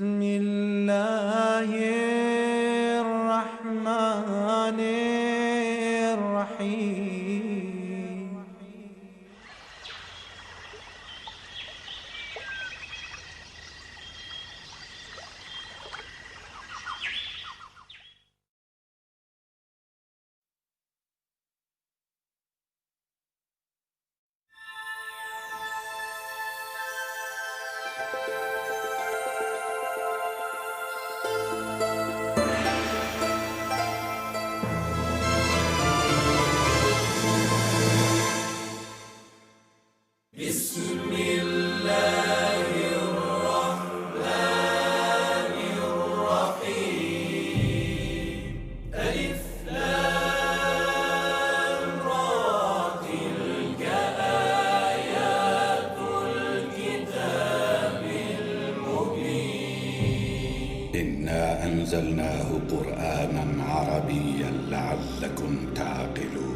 بسم الله الرحمن الرحيم. إنا أنزلناه قرآنا عربيا لعلكم تعقلون.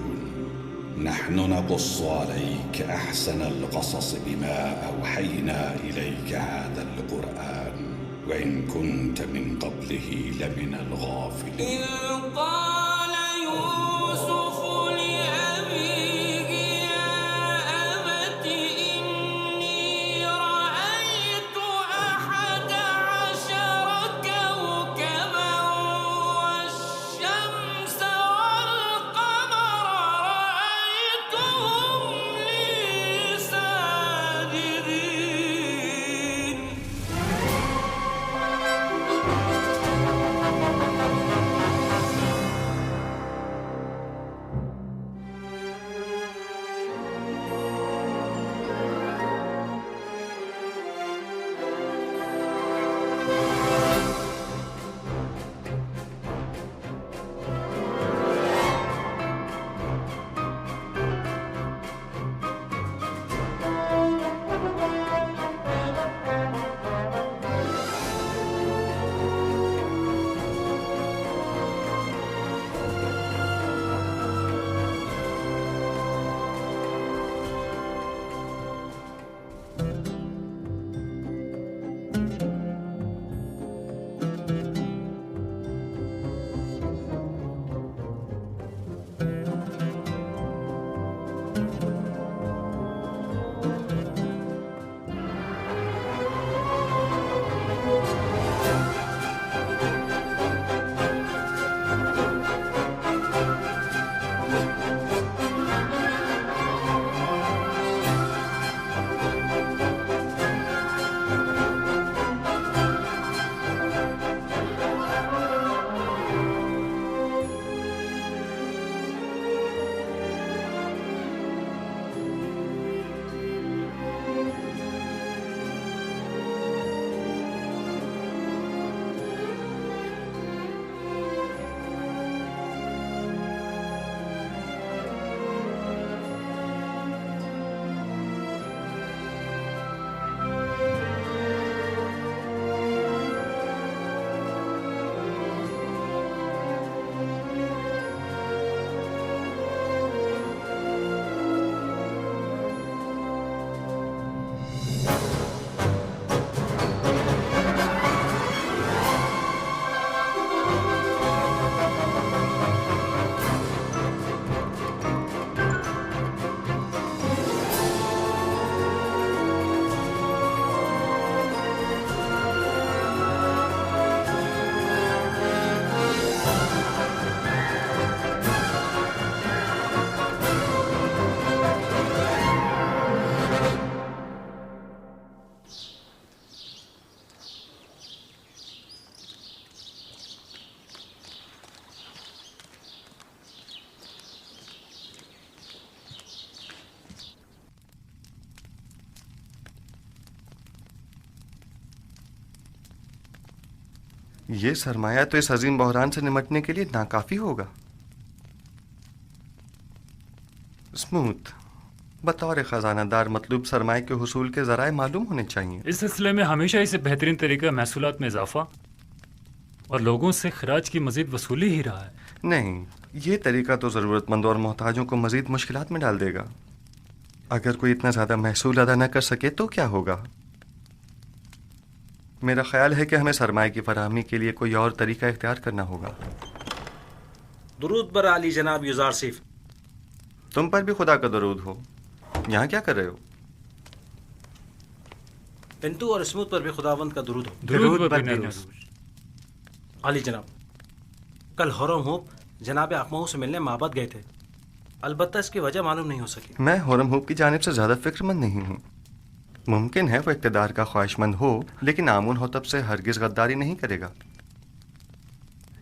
نحن نقص عليك أحسن القصص بما أوحينا إليك هذا القرآن وإن كنت من قبله لمن الغافلين. إذ قال يوسف لأبيه يا أبت إني رأيت 11 كوكبا والشمس والقمر رأيتهم لي ساجدين. یہ سرمایہ تو اس عظیم بحران سے نمٹنے کے لیے ناکافی ہوگا۔ اسموتھ، بطور خزانہ دار مطلوب سرمایہ کے حصول کے ذرائع معلوم ہونے چاہیے۔ اس سلسلے میں ہمیشہ اسے بہترین طریقہ محصولات میں اضافہ اور لوگوں سے خراج کی مزید وصولی ہی رہا ہے۔ نہیں، یہ طریقہ تو ضرورت مندوں اور محتاجوں کو مزید مشکلات میں ڈال دے گا۔ اگر کوئی اتنا زیادہ محصول ادا نہ کر سکے تو کیا ہوگا؟ میرا خیال ہے کہ ہمیں سرمایہ کی فراہمی کے لیے کوئی اور طریقہ اختیار کرنا ہوگا۔ درود بر علی جناب یوزار سیف۔ تم پر بھی خدا کا درود ہو۔ یہاں کیا کر رہے ہو؟ پنتو اور اسموتھ پر بھی خداوند کا درود ہو۔ درود بر نروز۔ علی جناب، کل ہورم ہوپ جناب اقمہو سے ملنے معبد گئے تھے، البتہ اس کی وجہ معلوم نہیں ہو سکی۔ میں ہورم ہوپ کی جانب سے زیادہ فکر مند نہیں ہوں۔ ممکن ہے وہ اقتدار کا خواہش مند ہو، لیکن آمون ہوتب سے ہرگز غداری نہیں کرے گا۔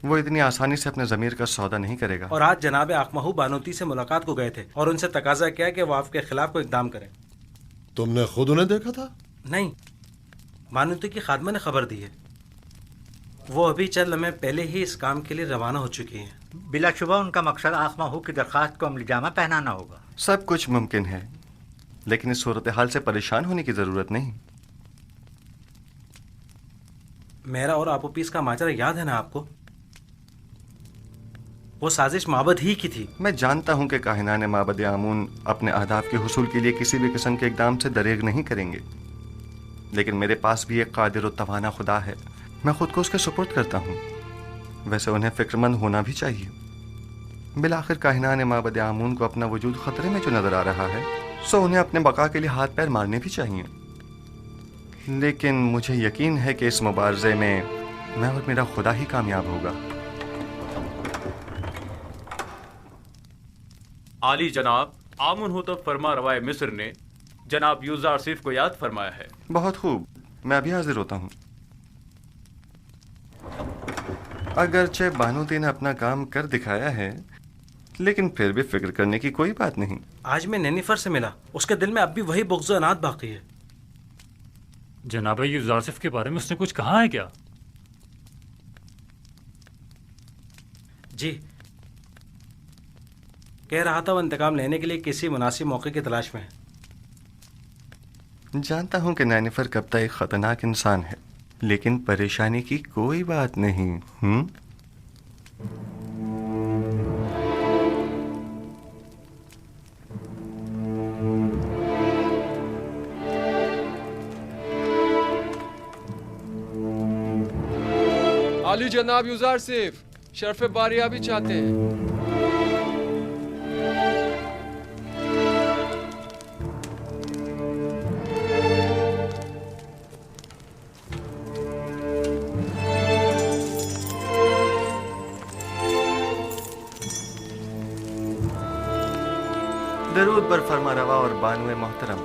وہ اتنی آسانی سے اپنے ضمیر کا سودا نہیں کرے گا۔ اور آج جناب اقمہو بانوتی سے ملاقات کو گئے تھے اور ان سے تقاضا کیا کہ وہ آپ کے خلاف کوئی اقدام کریں۔ تم نے خود انہیں دیکھا تھا؟ نہیں، بانوتی کی خادمہ نے خبر دی ہے۔ وہ ابھی چند لمحے پہلے ہی اس کام کے لیے روانہ ہو چکی ہیں۔ بلا شبہ ان کا مقصد اقمہو کی درخواست کو عملی جامہ پہنانا ہوگا۔ سب کچھ ممکن ہے، لیکن اس صورتحال سے پریشان ہونے کی ضرورت نہیں۔ میرا اور آپو پیس کا ماجرا یاد ہے نا آپ کو؟ وہ سازش معبد ہی کی تھی۔ میں جانتا ہوں کہ کاہنان معبد آمون اپنے اہداف کے حصول کے لیے کسی بھی قسم کے اقدام سے دریغ نہیں کریں گے، لیکن میرے پاس بھی ایک قادر و توانا خدا ہے، میں خود کو اس کے سپرد کرتا ہوں۔ ویسے انہیں فکر مند ہونا بھی چاہیے۔ بالآخر کاہنان معبد آمون کو اپنا وجود خطرے میں جو نظر آ رہا ہے، سو انہیں اپنے بقا کے لیے ہاتھ پیر مارنے بھی چاہیے۔ لیکن مجھے یقین ہے کہ اس مبارزے میں میں اور میرا خدا ہی کامیاب ہوگا۔ عالی جناب، آمن ہوتب فرما روائے مصر نے جناب یوزار سیف کو یاد فرمایا ہے۔ بہت خوب، میں ابھی حاضر ہوتا ہوں۔ اگرچہ بانوتی نے اپنا کام کر دکھایا ہے، لیکن پھر بھی فکر کرنے کی کوئی بات نہیں۔ آج میں نینیفر سے ملا، اس کے دل میں اب بھی وہی بغض و عناد باقی ہے۔ جناب یوزارسف کے بارے میں اس نے کچھ کہا ہے کیا؟ جی، کہہ رہا تھا وہ انتقام لینے کے لیے کسی مناسب موقع کی تلاش میں ہے۔ جانتا ہوں کہ نینیفر کپتا ایک خطرناک انسان ہے، لیکن پریشانی کی کوئی بات نہیں۔ علی جناب یوزار سیف شرف باریابی چاہتے ہیں۔ درود بر فرما روا اور بانو محترم۔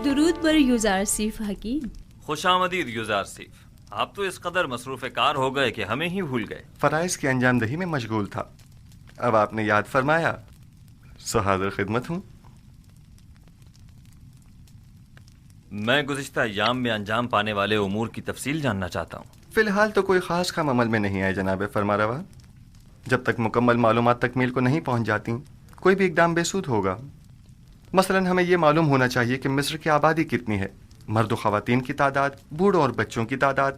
درود بر یوزار سیف حکیم۔ خوش آمدید یوزار سیف۔ آپ تو اس قدر مصروف کار ہو گئے کہ ہمیں ہی بھول گئے۔ فرائض کی انجام دہی میں مشغول تھا، اب آپ نے یاد فرمایا، سو حاضر خدمت ہوں۔ میں گزشتہ ایام میں انجام پانے والے امور کی تفصیل جاننا چاہتا ہوں۔ فی الحال تو کوئی خاص کام عمل میں نہیں آئے جناب فرما روا۔ جب تک مکمل معلومات تکمیل کو نہیں پہنچ جاتی، کوئی بھی اقدام بے سود ہوگا۔ مثلا ہمیں یہ معلوم ہونا چاہیے کہ مصر کی آبادی کتنی ہے، مرد و خواتین کی تعداد، بوڑھوں اور بچوں کی تعداد،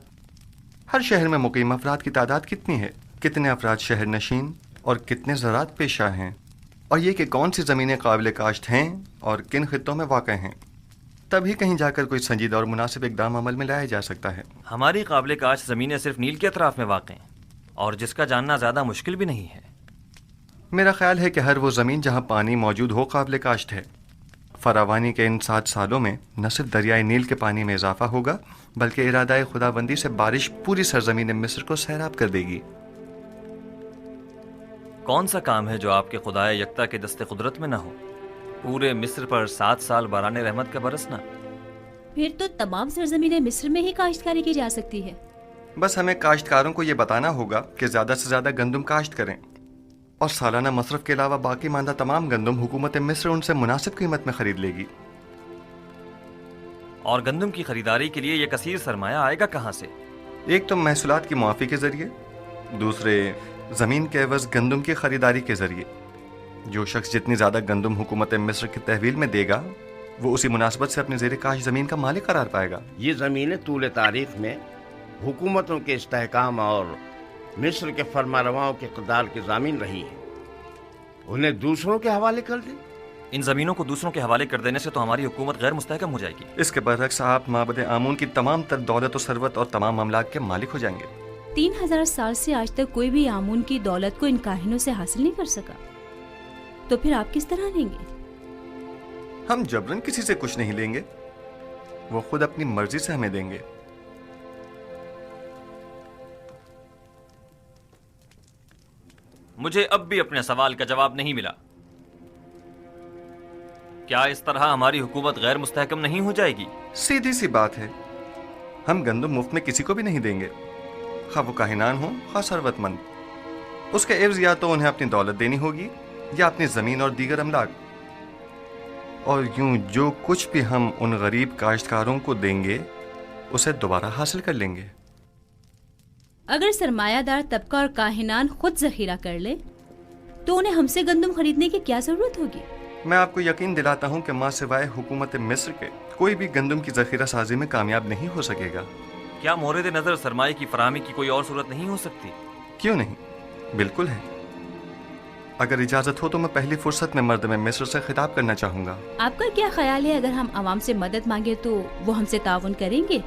ہر شہر میں مقیم افراد کی تعداد کتنی ہے، کتنے افراد شہر نشین اور کتنے زراعت پیشہ ہیں، اور یہ کہ کون سی زمینیں قابل کاشت ہیں اور کن خطوں میں واقع ہیں۔ تبھی کہیں جا کر کوئی سنجیدہ اور مناسب اقدام عمل میں لایا جا سکتا ہے۔ ہماری قابل کاشت زمینیں صرف نیل کے اطراف میں واقع ہیں، اور جس کا جاننا زیادہ مشکل بھی نہیں ہے۔ میرا خیال ہے کہ ہر وہ زمین جہاں پانی موجود ہو قابل کاشت ہے۔ فراوانی کے ان 7 سالوں میں نہ صرف دریائے نیل کے پانی میں اضافہ ہوگا، بلکہ ارادہ خدا بندی سے بارش پوری سرزمین مصر کو سیراب کر دے گی۔ کون سا کام ہے جو آپ کے خدائے یکتا کے دست قدرت میں نہ ہو؟ پورے مصر پر 7 سال باران رحمت کا برسنا۔ پھر تو تمام سرزمین مصر میں ہی کاشتکاری کی جا سکتی ہے۔ بس ہمیں کاشتکاروں کو یہ بتانا ہوگا کہ زیادہ سے زیادہ گندم کاشت کریں، اور سالانہ مصرف کے علاوہ باقی ماندہ تمام گندم حکومت مصر ان سے مناسب قیمت میں خرید لے گی۔ اور گندم کی خریداری کے لیے یہ کثیر سرمایہ آئے گا کہاں سے؟ ایک تو محصولات کی معافی کے ذریعے، دوسرے زمین کے عوض گندم کی خریداری کے ذریعے۔ جو شخص جتنی زیادہ گندم حکومت مصر کی تحویل میں دے گا، وہ اسی مناسبت سے اپنی زیر کاش زمین کا مالک قرار پائے گا۔ یہ زمینیں طول تاریخ میں حکومتوں کے استحکام اور مصر کے فرما رواؤں کے اقتدار کی ضامن رہی ہیں، انہیں دوسروں کے حوالے کر دیں ان زمینوں کو دوسروں کے حوالے کر دینے سے تو ہماری حکومت غیر مستحکم ہو جائے گی۔ اس کے برعکس آپ معبد آمون کی تمام تر دولت و ثروت اور تمام املاک کے مالک ہو جائیں گے۔ 3000 سال سے آج تک کوئی بھی آمون کی دولت کو ان کاہنوں سے حاصل نہیں کر سکا، تو پھر آپ کس طرح لیں گے؟ ہم جبرن کسی سے کچھ نہیں لیں گے، وہ خود اپنی مرضی سے ہمیں دیں گے۔ مجھے اب بھی اپنے سوال کا جواب نہیں ملا۔ کیا اس طرح ہماری حکومت غیر مستحکم نہیں ہو جائے گی؟ سیدھی سی بات ہے، ہم گندم مفت میں کسی کو بھی نہیں دیں گے، خواہ وہ کاہنان ہوں خواہ ثروت مند۔ اس کے عوض یا تو انہیں اپنی دولت دینی ہوگی یا اپنی زمین اور دیگر املاک، اور یوں جو کچھ بھی ہم ان غریب کاشتکاروں کو دیں گے اسے دوبارہ حاصل کر لیں گے۔ اگر سرمایہ دار طبقہ اور کاہنان خود ذخیرہ کر لے تو انہیں ہم سے گندم خریدنے کی کیا ضرورت ہوگی؟ میں آپ کو یقین دلاتا ہوں کہ ماں سوائے حکومت مصر کے کوئی بھی گندم کی ذخیرہ سازی میں کامیاب نہیں ہو سکے گا۔ کیا مورد نظر سرمایہ کی فراہمی کی کوئی اور صورت نہیں ہو سکتی؟ کیوں نہیں، بالکل ہے۔ اگر اجازت ہو تو میں پہلی فرصت میں مردم مصر سے خطاب کرنا چاہوں گا۔ آپ کا کیا خیال ہے اگر ہم عوام سے مدد مانگے تو وہ ہم سے تعاون کریں گے؟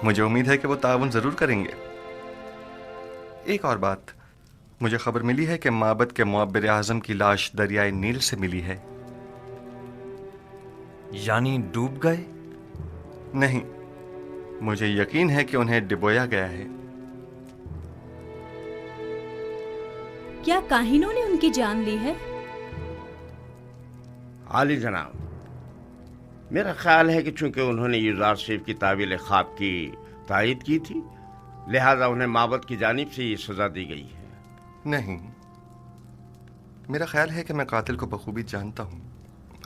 مجھے امید ہے کہ وہ تعاون ضرور کریں گے۔ ایک اور بات، مجھے خبر ملی ہے کہ معبد کے معبر اعظم کی لاش دریائے نیل سے ملی ہے۔ یعنی ڈوب گئے؟ نہیں، مجھے یقین ہے کہ انہیں ڈبویا گیا ہے۔ کیا کاہنوں نے ان کی جان لی ہے؟ عالی جناب، میرا خیال ہے کہ چونکہ انہوں نے یوزار شریف کی تعویل خواب کی تائید کی تھی، لہذا انہیں معبد کی جانب سے یہ سزا دی گئی ہے۔ نہیں، میرا خیال ہے کہ میں قاتل کو بخوبی جانتا ہوں۔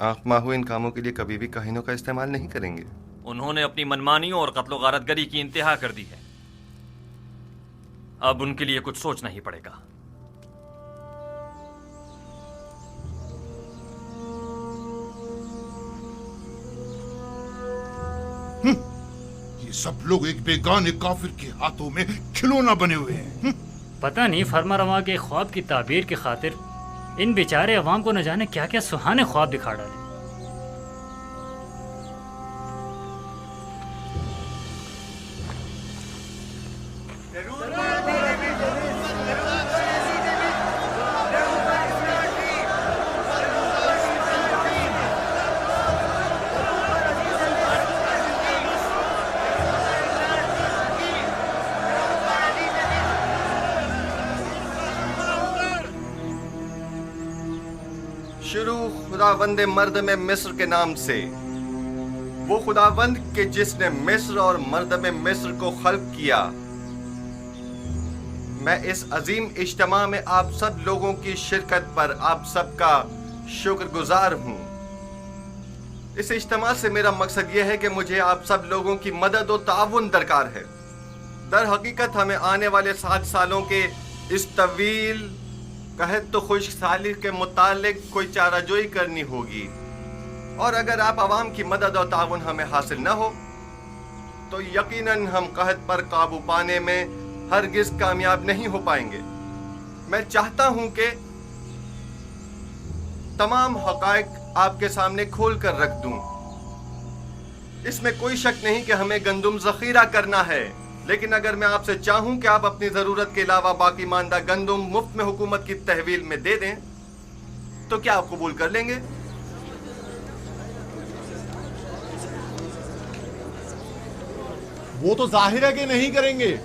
آنکھ ماہو ان کاموں کے لیے کبھی بھی کاہنوں کا استعمال نہیں کریں گے۔ انہوں نے اپنی منمانیوں اور قتل و غارت گری کی انتہا کر دی ہے، اب ان کے لیے کچھ سوچنا ہی پڑے گا۔ یہ سب لوگ ایک بیگانے کافر کے ہاتھوں میں کھلونا بنے ہوئے ہیں۔ پتہ نہیں فرما رواں کے خواب کی تعبیر کی خاطر ان بیچارے عوام کو نہ جانے کیا کیا سہانے خواب دکھا ڈالے۔ شروع خداوند مردم مصر کے نام سے، وہ خداوند کہ جس نے مصر اور مردم مصر کو خلق کیا۔ میں اس عظیم اجتماع میں آپ سب لوگوں کی شرکت پر آپ سب کا شکر گزار ہوں۔ اس اجتماع سے میرا مقصد یہ ہے کہ مجھے آپ سب لوگوں کی مدد و تعاون درکار ہے۔ در حقیقت ہمیں آنے والے 7 سالوں کے اس طویل قحط تو خشک سالی کے متعلق کوئی چارہ جوئی کرنی ہوگی، اور اگر آپ عوام کی مدد اور تعاون ہمیں حاصل نہ ہو تو یقیناً ہم قحط پر قابو پانے میں ہرگز کامیاب نہیں ہو پائیں گے۔ میں چاہتا ہوں کہ تمام حقائق آپ کے سامنے کھول کر رکھ دوں۔ اس میں کوئی شک نہیں کہ ہمیں گندم ذخیرہ کرنا ہے، لیکن اگر میں آپ سے چاہوں کہ آپ اپنی ضرورت کے علاوہ باقی ماندہ گندم مفت میں حکومت کی تحویل میں دے دیں تو کیا آپ قبول کر لیں گے؟ وہ تو ظاہر ہے کہ نہیں کریں گے۔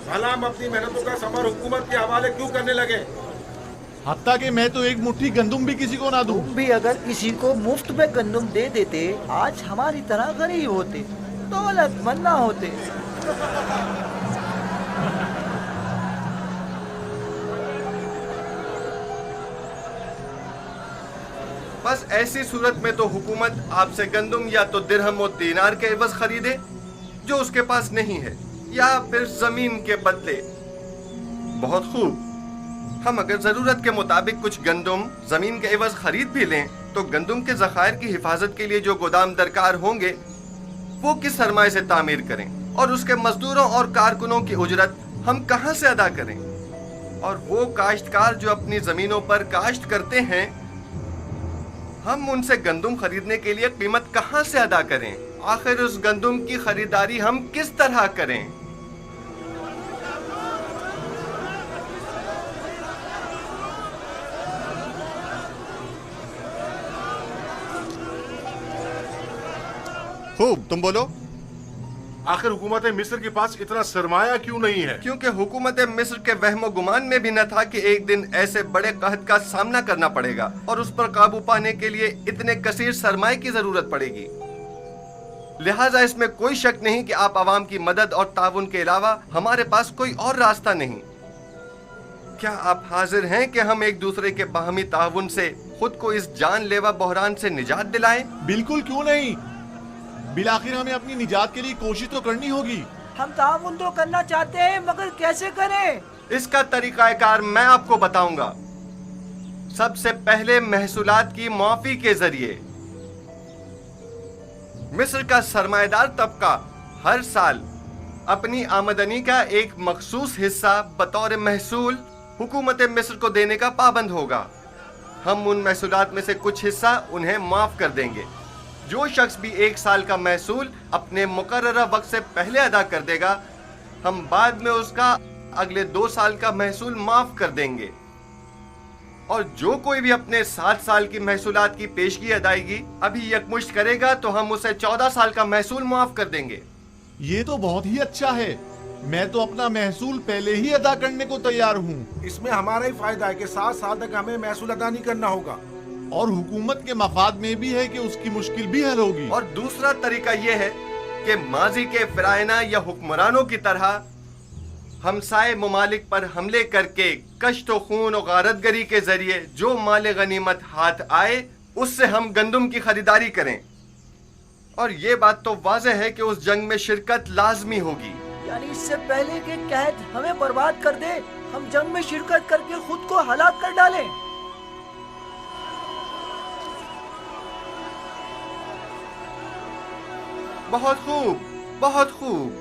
سلام اپنی محنتوں کا ثمر حکومت کے حوالے کیوں کرنے لگے؟ حتیٰ کہ میں تو ایک مٹھی گندم بھی کسی کو نہ دوں۔ تم بھی اگر کسی کو مفت میں گندم دے دیتے، آج ہماری طرح غریب ہوتے، دولت مند نہ ہوتے۔ بس ایسی صورت میں تو حکومت آپ سے گندم یا تو درہم و دینار کے عوض خریدے جو اس کے پاس نہیں ہے، یا پھر زمین کے بدلے۔ بہت خوب، ہم اگر ضرورت کے مطابق کچھ گندم زمین کے عوض خرید بھی لیں تو گندم کے ذخائر کی حفاظت کے لیے جو گودام درکار ہوں گے وہ کس سرمایہ سے تعمیر کریں، اور اس کے مزدوروں اور کارکنوں کی اجرت ہم کہاں سے ادا کریں؟ اور وہ کاشتکار جو اپنی زمینوں پر کاشت کرتے ہیں ہم ان سے گندم خریدنے کے لیے قیمت کہاں سے ادا کریں؟ آخر اس گندم کی خریداری ہم کس طرح کریں؟ خوب، تم بولو۔ آخر حکومت مصر کے پاس اتنا سرمایہ کیوں نہیں ہے؟ کیونکہ حکومت مصر کے وہم و گمان میں بھی نہ تھا کہ ایک دن ایسے بڑے قحط کا سامنا کرنا پڑے گا اور اس پر قابو پانے کے لیے اتنے کثیر سرمایہ کی ضرورت پڑے گی۔ لہٰذا اس میں کوئی شک نہیں کہ آپ عوام کی مدد اور تعاون کے علاوہ ہمارے پاس کوئی اور راستہ نہیں۔ کیا آپ حاضر ہیں کہ ہم ایک دوسرے کے باہمی تعاون سے خود کو اس جان لیوا بحران سے نجات دلائیں؟ بالکل کیوں نہیں، بالآخر ہمیں اپنی نجات کے لیے کوشش تو کرنی ہوگی۔ ہم تعاون تو کرنا چاہتے ہیں مگر کیسے کریں؟ اس کا طریقہ کار میں آپ کو بتاؤں گا۔ سب سے پہلے محصولات کی معافی کے ذریعے مصر کا سرمایہ دار طبقہ ہر سال اپنی آمدنی کا ایک مخصوص حصہ بطور محصول حکومت مصر کو دینے کا پابند ہوگا۔ ہم ان محصولات میں سے کچھ حصہ انہیں معاف کر دیں گے۔ جو شخص بھی 1 سال کا محصول اپنے مقررہ وقت سے پہلے ادا کر دے گا، ہم بعد میں اس کا اگلے 2 سال کا محصول معاف کر دیں گے، اور جو کوئی بھی اپنے 7 سال کی محصولات کی پیشگی ادائیگی ابھی یکمشت کرے گا تو ہم اسے 14 سال کا محصول معاف کر دیں گے۔ یہ تو بہت ہی اچھا ہے، میں تو اپنا محصول پہلے ہی ادا کرنے کو تیار ہوں۔ اس میں ہمارا ہی فائدہ ہے کہ 7 سال تک ہمیں محصول ادا نہیں کرنا ہوگا، اور حکومت کے مفاد میں بھی ہے کہ اس کی مشکل بھی حل ہوگی۔ اور دوسرا طریقہ یہ ہے کہ ماضی کے فرعونہ یا حکمرانوں کی طرح ہمسائے ممالک پر حملے کر کے کشت و خون و غارت گری کے ذریعے جو مال غنیمت ہاتھ آئے اس سے ہم گندم کی خریداری کریں۔ اور یہ بات تو واضح ہے کہ اس جنگ میں شرکت لازمی ہوگی۔ یعنی اس سے پہلے کہ قحط ہمیں برباد کر دے، ہم جنگ میں شرکت کر کے خود کو ہلاک کر ڈالیں۔ بہت خوب، بہت خوب،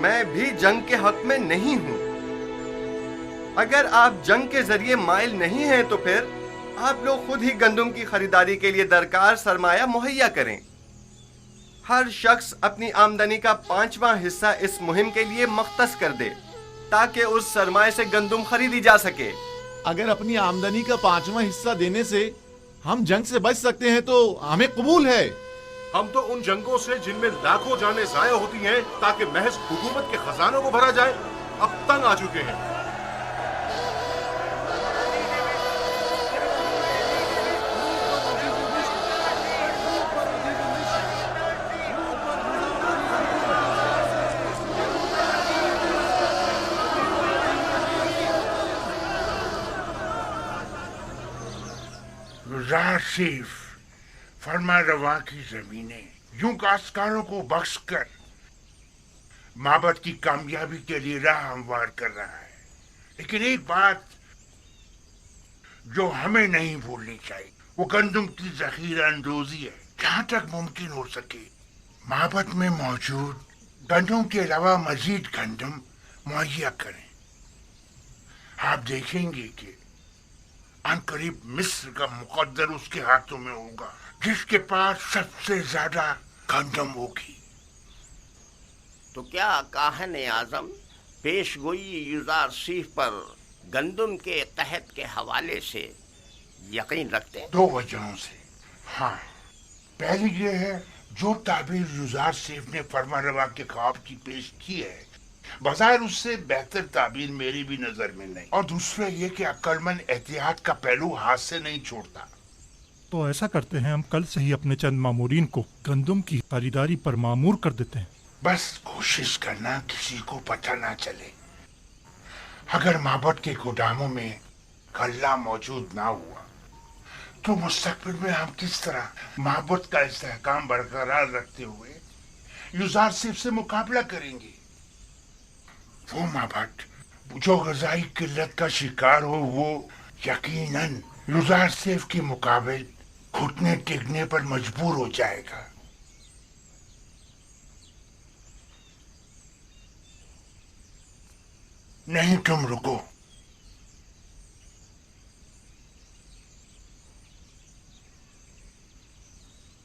میں بھی جنگ کے حق میں نہیں ہوں۔ اگر آپ جنگ کے ذریعے مائل نہیں ہیں تو پھر آپ لوگ خود ہی گندم کی خریداری کے لیے درکار سرمایہ مہیا کریں۔ ہر شخص اپنی آمدنی کا 5واں حصہ اس مہم کے لیے مختص کر دے تاکہ اس سرمایہ سے گندم خریدی جا سکے۔ اگر اپنی آمدنی کا 5واں حصہ دینے سے ہم جنگ سے بچ سکتے ہیں تو ہمیں قبول ہے۔ ہم تو ان جنگوں سے جن میں لاکھوں جانیں ضائع ہوتی ہیں تاکہ محض حکومت کے خزانوں کو بھرا جائے، اب تنگ آ چکے ہیں۔ صرف فرما روا کی زمینیں یوں کاشتکاروں کو بخش کر معبد کی کامیابی کے لیے راہ ہموار کر رہا ہے، لیکن ایک بات جو ہمیں نہیں بھولنی چاہیے وہ گندم کی ذخیرہ اندوزی ہے۔ جہاں تک ممکن ہو سکے معبد میں موجود گندم کے علاوہ مزید گندم مہیا کریں۔ آپ دیکھیں گے کہ ان قریب مصر کا مقدر اس کے ہاتھوں میں ہوگا جس کے پاس سب سے زیادہ گندم ہوگی۔ تو کیا کاہن اعظم پیش گوئی یوزارسیف پر گندم کے قحط کے حوالے سے یقین رکھتے ہیں؟ 2 وجہوں سے۔ ہاں، پہلی یہ ہے جو تعبیر یوزارسیف نے فرما روا کے خواب کی پیش کی ہے بظاہر اس سے بہتر تعبیر میری بھی نظر میں نہیں، اور دوسرا یہ کہ عقل مند احتیاط کا پہلو ہاتھ سے نہیں چھوڑتا۔ تو ایسا کرتے ہیں، ہم کل سے ہی اپنے چند مامورین کو گندم کی خریداری پر مامور کر دیتے ہیں۔ بس کوشش کرنا کسی کو پتہ نہ چلے۔ اگر معبد کے گوداموں میں غلہ موجود نہ ہوا تو مستقبل میں ہم کس طرح معبد کا استحکام برقرار رکھتے ہوئے یوزارسیف سے مقابلہ کریں گے؟ وہ معبد جو غذائی قلت کا شکار ہو وہ یقیناً یوزارسیف کے مقابل گھٹنے ٹیکنے پر مجبور ہو جائے گا۔ نہیں، تم رکو۔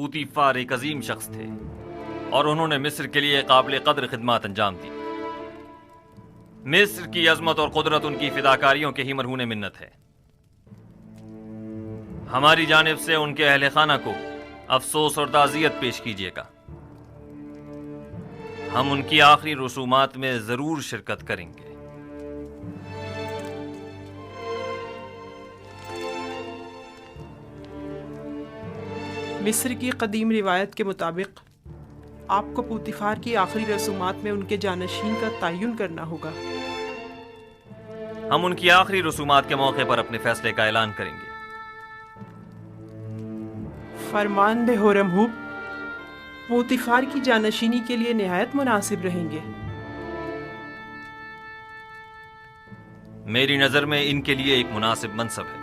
پوتیفار ایک عظیم شخص تھے اور انہوں نے مصر کے لیے قابل قدر خدمات انجام دی۔ مصر کی عظمت اور قدرت ان کی فداکاریوں کے ہی مرہون منت ہے۔ ہماری جانب سے ان کے اہل خانہ کو افسوس اور تعزیت پیش کیجیے گا۔ ہم ان کی آخری رسومات میں ضرور شرکت کریں گے۔ مصر کی قدیم روایت کے مطابق آپ کو پوتیفار کی آخری رسومات میں ان کے جانشین کا تعین کرنا ہوگا۔ ہم ان کی آخری رسومات کے موقع پر اپنے فیصلے کا اعلان کریں گے۔ فرمان دے ہورم ہوب پوتیفار کی جانشینی کے لیے نہایت مناسب رہیں گے۔ میری نظر میں ان کے لیے ایک مناسب منصب ہے۔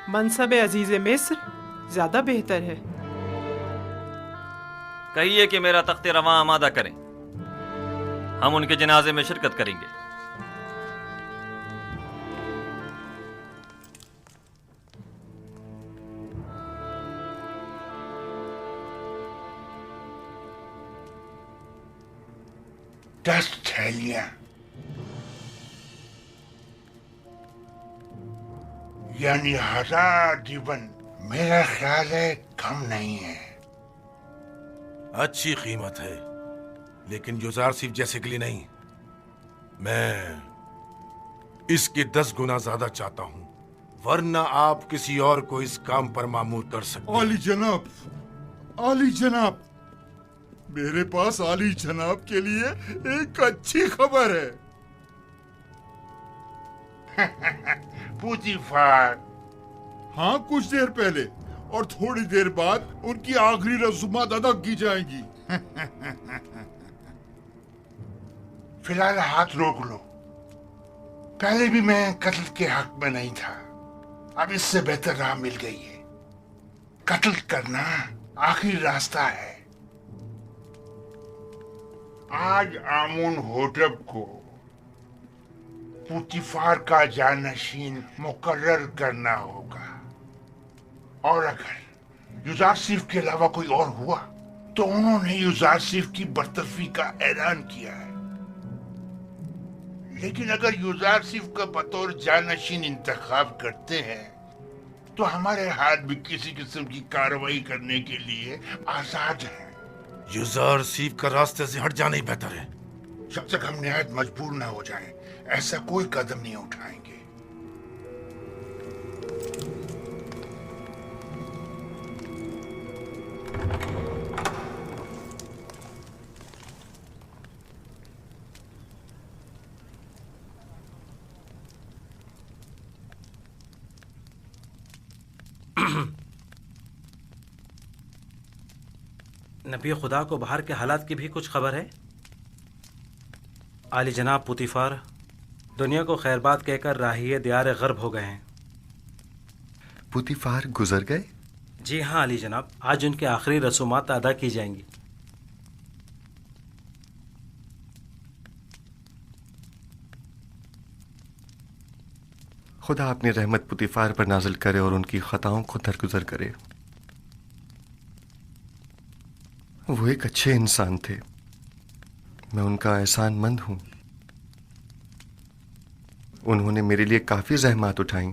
منصب عزیز مصر زیادہ بہتر ہے۔ کہیے کہ میرا تخت رواں آمادہ کریں، ہم ان کے جنازے میں شرکت کریں گے۔ 10 تھیلیاں، یعنی 1000 دیوان، میرا خیال ہے کم نہیں ہے۔ اچھی قیمت ہے، لیکن یوزار صرف جیسے کے لیے نہیں، میں اس کے 10 گنا زیادہ چاہتا ہوں، ورنہ آپ کسی اور کو اس کام پر مامور کر سکتے ہیں۔ عالی جناب، عالی جناب، میرے پاس عالی جناب کے لیے ایک اچھی خبر ہے۔ پوتیفار، ہاں کچھ دیر پہلے اور تھوڑی دیر بعد ان کی آخری رسومات ادا کی جائیں گی۔ فی الحال ہاتھ روک لو۔ پہلے بھی میں قتل کے حق میں نہیں تھا، اب اس سے بہتر راہ مل گئی ہے۔ قتل کرنا آخری راستہ ہے۔ آج آمون ہوٹب کو پوتیفار کا جانشین مقرر کرنا ہوگا، اور اگر یوزارسیف کے علاوہ کوئی اور ہوا تو انہوں نے یوزارسیف کی برطرفی کا اعلان کیا ہے۔ لیکن اگر یوزارسیف کا بطور جانشین انتخاب کرتے ہیں تو ہمارے ہاتھ بھی کسی قسم کی کارروائی کرنے کے لیے آزاد ہیں۔ یوزار سیف کا راستے سے ہٹ جانا ہی بہتر ہے۔ جب تک ہم نہایت مجبور نہ ہو جائیں ایسا کوئی قدم نہیں اٹھائیں گے۔ نبی خدا کو باہر کے حالات کی بھی کچھ خبر ہے؟ عالی جناب پوتیفار دنیا کو خیر بات کہہ کر راہی دیار غرب ہو گئے ہیں۔ پوتیفار گزر گئے؟ جی ہاں علی جناب، آج ان کے آخری رسومات ادا کی جائیں گی۔ خدا اپنی رحمت پوتیفار پر نازل کرے اور ان کی خطاؤں کو درگزر کرے۔ وہ ایک اچھے انسان تھے، میں ان کا احسان مند ہوں۔ انہوں نے میرے لیے کافی زحمات اٹھائیں۔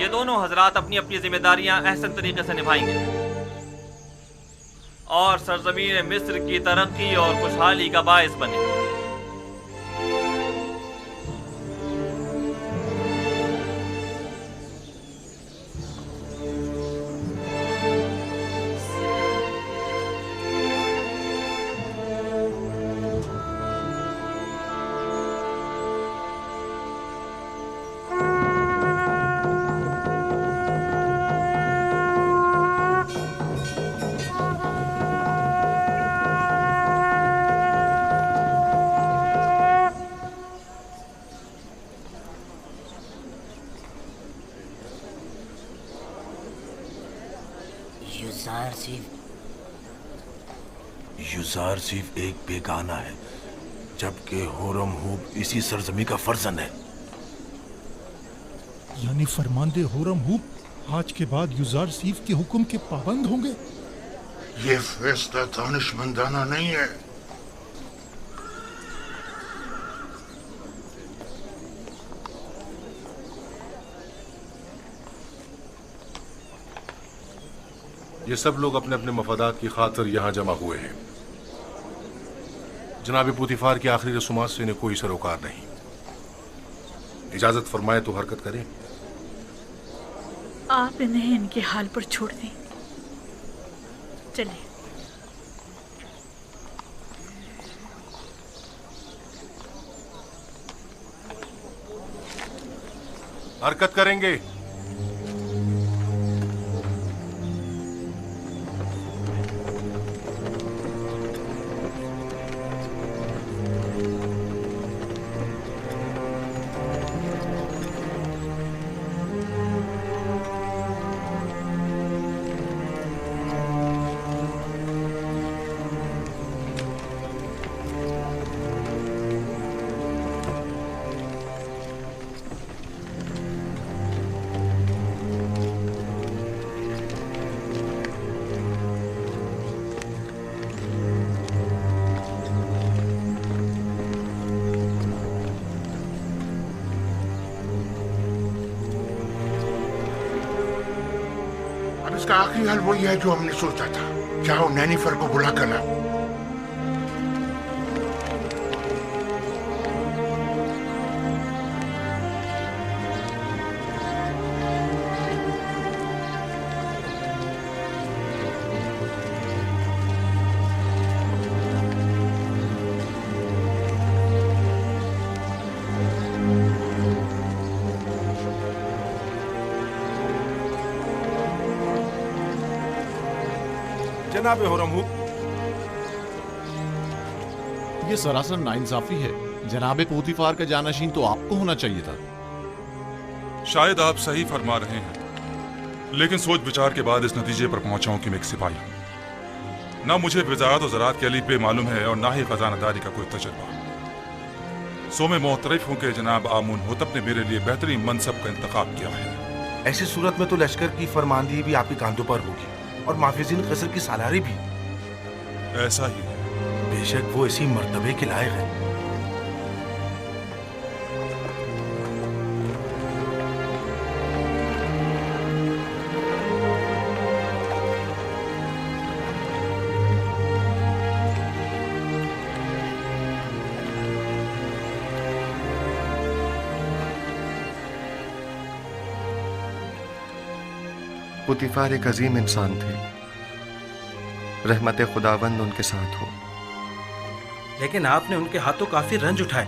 یہ دونوں حضرات اپنی اپنی ذمہ داریاں احسن طریقے سے نبھائیں گے اور سرزمین مصر کی ترقی اور خوشحالی کا باعث بنے. یوزارسیف ایک بیگانہ ہے جبکہ ہورم ہوب اسی سرزمین کا فرزند ہے. یعنی فرماندے ہورم ہوب آج کے بعد یوزارسیف کے حکم کے پابند ہوں گے؟ یہ فیصلہ دانشمندانہ نہیں ہے. یہ سب لوگ اپنے اپنے مفادات کی خاطر یہاں جمع ہوئے ہیں. جناب پوتیفار کی آخری رسومات سے انہیں کوئی سروکار نہیں. اجازت فرمائے تو حرکت کریں. آپ انہیں ان کے حال پر چھوڑ دیں. چلیں. حرکت کریں گے. اس کا آخری حل وہی ہے جو ہم نے سوچا تھا. چاہو نینیفر کو بلا کر لاؤ. جناب ہورم ہوب، یہ سراسر ناانصافی ہے. جناب پوتیفار کا جانشین تو آپ کو ہونا چاہیے تھا. شاید آپ صحیح فرما رہے ہیں، لیکن سوچ بچار کے بعد اس نتیجے پر پہنچا ہوں کہ میں ایک سپاہی ہوں. نہ مجھے وزارت و زراعت کے الف ب معلوم ہے اور نہ ہی خزانہ داری کا کوئی تجربہ. سو میں معترف ہوں کہ جناب آمون ہوتب نے میرے لیے بہترین منصب کا انتخاب کیا ہے. ایسی صورت میں تو لشکر کی فرماندہی بھی آپ کے کاندھوں پر ہوگی اور محافظین قصر کی سالاری بھی. ایسا ہی ہے. بے شک وہ اسی مرتبے کے لائق ہے. پوتیفار ایک عظیم انسان تھے. رحمت خداوند ان کے ساتھ ہو. لیکن آپ نے ان کے ہاتھوں کافی رنج اٹھائے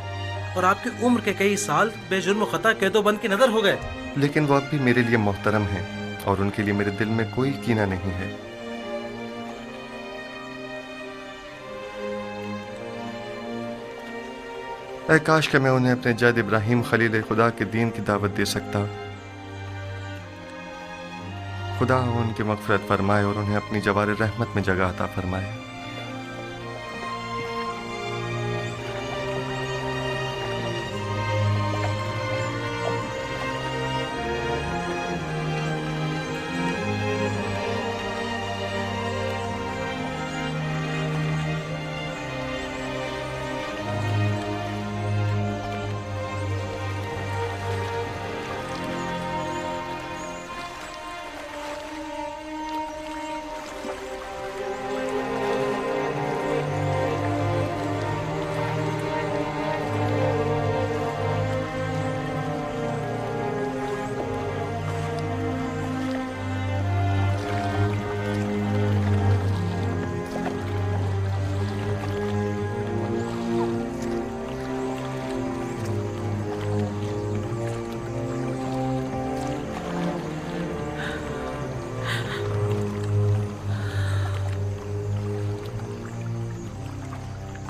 اور آپ کی عمر کے کئی سال بے جرم و خطا قید و بند کی نظر ہو گئے. لیکن وہ اب بھی میرے لیے محترم ہیں اور ان کے لیے میرے دل میں کوئی کینہ نہیں ہے. اے کاش کہ میں انہیں اپنے جد ابراہیم خلیل خدا کے دین کی دعوت دے سکتا. خدا ان کی مغفرت فرمائے اور انہیں اپنی جوار رحمت میں جگہ عطا فرمائے.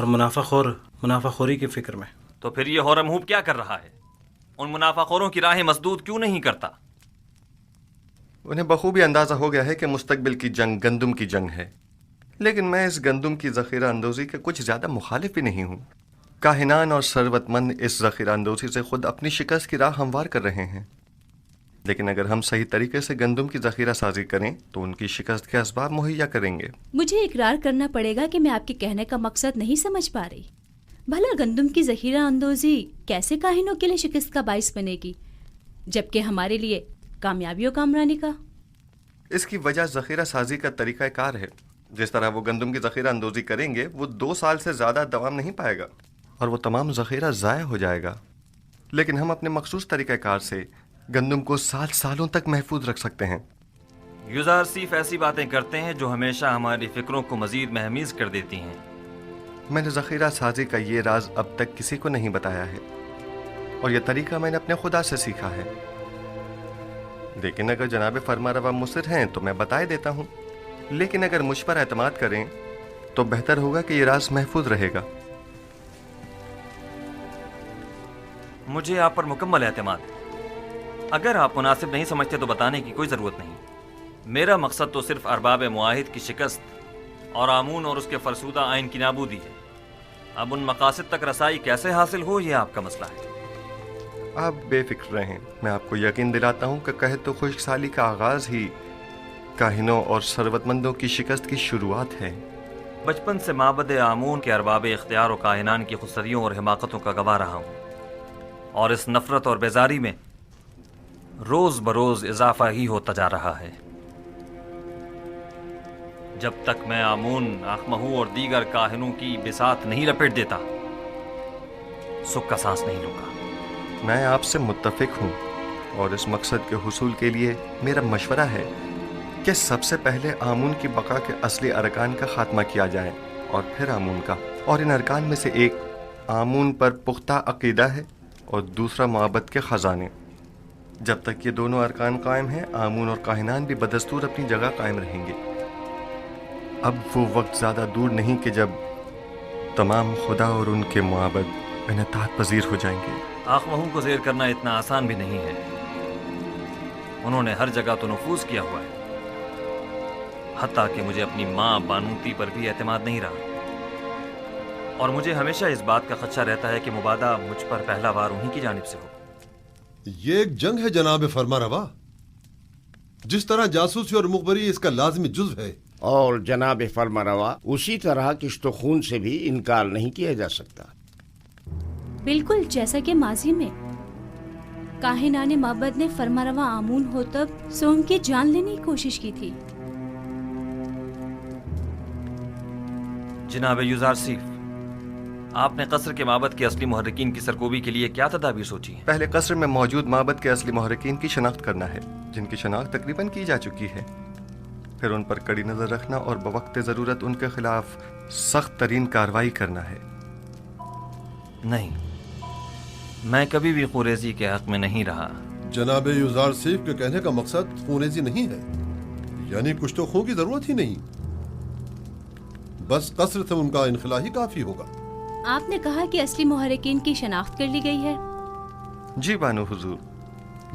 اور منافع خوری کی فکر میں. تو پھر یہ ہورم ہوپ کیا کر رہا ہے؟ ان منافع خوروں کی راہیں مسدود کیوں نہیں کرتا؟ انہیں بخوبی اندازہ ہو گیا ہے کہ مستقبل کی جنگ گندم کی جنگ ہے، لیکن میں اس گندم کی ذخیرہ اندوزی کے کچھ زیادہ مخالف بھی نہیں ہوں. کاہنان اور ثروت مند اس ذخیرہ اندوزی سے خود اپنی شکست کی راہ ہموار کر رہے ہیں، لیکن اگر ہم صحیح طریقے سے گندم کی ذخیرہ سازی کریں تو ان کی شکست کے اسباب مہیا کریں گے. مجھے اقرار کرنا پڑے گا کہ میں آپ کے کہنے کا مقصد نہیں سمجھ پا رہی. بھلا گندم کی ذخیرہ اندوزی کیسے کاہنوں کے لیے شکست کا باعث بنے گی جبکہ ہمارے لیے کامیابی و کامرانی کا؟ اس کی وجہ ذخیرہ سازی کا طریقہ کار ہے. جس طرح وہ گندم کی ذخیرہ اندوزی کریں گے وہ 2 سال سے زیادہ دوام نہیں پائے گا اور وہ تمام ذخیرہ ضائع ہو جائے گا، لیکن ہم اپنے مخصوص طریقہ کار سے گندم کو سالوں تک محفوظ رکھ سکتے ہیں. یوزار سیف ایسی باتیں کرتے ہیں جو ہمیشہ ہماری فکروں کو مزید مہمیز کر دیتی ہیں. میں نے ذخیرہ سازی کا یہ راز اب تک کسی کو نہیں بتایا ہے اور یہ طریقہ میں نے اپنے خدا سے سیکھا ہے، لیکن اگر جناب فرما روا مصر ہیں تو میں بتائے دیتا ہوں. لیکن اگر مجھ پر اعتماد کریں تو بہتر ہوگا کہ یہ راز محفوظ رہے گا. مجھے آپ پر مکمل اعتماد ہے. اگر آپ مناسب نہیں سمجھتے تو بتانے کی کوئی ضرورت نہیں. میرا مقصد تو صرف ارباب معاہد کی شکست اور آمون اور اس کے فرسودہ آئین کی نابودی ہے. اب ان مقاصد تک رسائی کیسے حاصل ہو یہ آپ کا مسئلہ ہے. آپ بے فکر رہیں، میں آپ کو یقین دلاتا ہوں کہ قحط و خشک سالی کا آغاز ہی کاہنوں اور ثروت مندوں کی شکست کی شروعات ہے. بچپن سے معبد آمون کے ارباب اختیار و کاہنان کی خودسریوں اور حماقتوں کا گواہ رہا ہوں، اور اس نفرت اور بیزاری میں روز بروز اضافہ ہی ہوتا جا رہا ہے. جب تک میں آمون، آخمہو اور دیگر کاہنوں کی بساط نہیں لپیٹ دیتا سکھ کا سانس نہیں لوں گا. میں آپ سے متفق ہوں اور اس مقصد کے حصول کے لیے میرا مشورہ ہے کہ سب سے پہلے آمون کی بقا کے اصلی ارکان کا خاتمہ کیا جائے اور پھر آمون کا. اور ان ارکان میں سے ایک آمون پر پختہ عقیدہ ہے اور دوسرا معبد کے خزانے. جب تک یہ دونوں ارکان قائم ہیں آمون اور کاہنان بھی بدستور اپنی جگہ قائم رہیں گے. اب وہ وقت زیادہ دور نہیں کہ جب تمام خدا اور ان کے معبد انعطاف پذیر ہو جائیں گے. آخمہو کو زیر کرنا اتنا آسان بھی نہیں ہے. انہوں نے ہر جگہ تو نفوذ کیا ہوا ہے، حتیٰ کہ مجھے اپنی ماں بانوتی پر بھی اعتماد نہیں رہا، اور مجھے ہمیشہ اس بات کا خدشہ رہتا ہے کہ مبادہ مجھ پر پہلا وار انہی کی جانب سے ہو. یہ ایک جنگ ہے جناب فرما روا. جس طرح جاسوسی اور مخبری اس کا لازمی جزو ہے، اور جناب فرما روا اسی طرح کشت و خون سے بھی انکار نہیں کیا جا سکتا. بالکل جیسا کہ ماضی میں کاہنان معبد نے فرما روا آمون ہوتب سونگ کی جان لینے کی کوشش کی تھی. جناب یوزار سیف، آپ نے قصر کے معبد کے اصلی محرکین کی سرکوبی کے لیے کیا تدابیر سوچی ہیں؟ پہلے قصر میں موجود معبد کے اصلی محرکین کی شناخت کرنا ہے، جن کی شناخت تقریباً کی جا چکی ہے. پھر ان پر کڑی نظر رکھنا اور بوقت ضرورت ان کے خلاف سخت ترین کارروائی کرنا ہے. نہیں، میں کبھی بھی خوریزی کے حق میں نہیں رہا. جناب یوزار سیف کے کہنے کا مقصد خونریزی نہیں ہے، یعنی کچھ تو خون کی ضرورت ہی نہیں، بس قصر سے ان کا انخلا ہی کافی ہوگا. آپ نے کہا کہ اصلی محرکین کی شناخت کر لی گئی ہے. جی بانو حضور،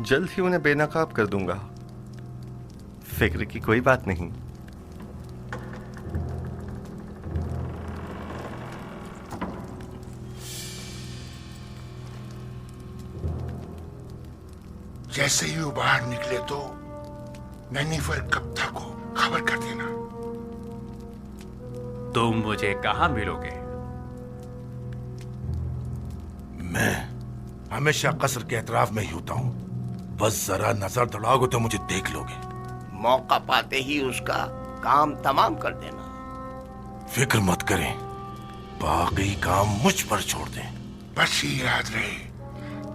جلد ہی انہیں بے نقاب کر دوں گا، فکر کی کوئی بات نہیں. جیسے ہی وہ باہر نکلے تو نینیفر کپتھا کو خبر کر دینا. تم مجھے کہاں ملو گے؟ میں ہمیشہ قصر کے اطراف میں ہی ہوتا ہوں، بس ذرا نظر دوڑاؤ گے تو مجھے دیکھ لو گے. موقع پاتے ہی اس کا کام تمام کر دینا. فکر مت کریں، باقی کام مجھ پر چھوڑ دیں. بس یہ یاد رہے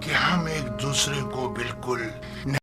کہ ہم ایک دوسرے کو بالکل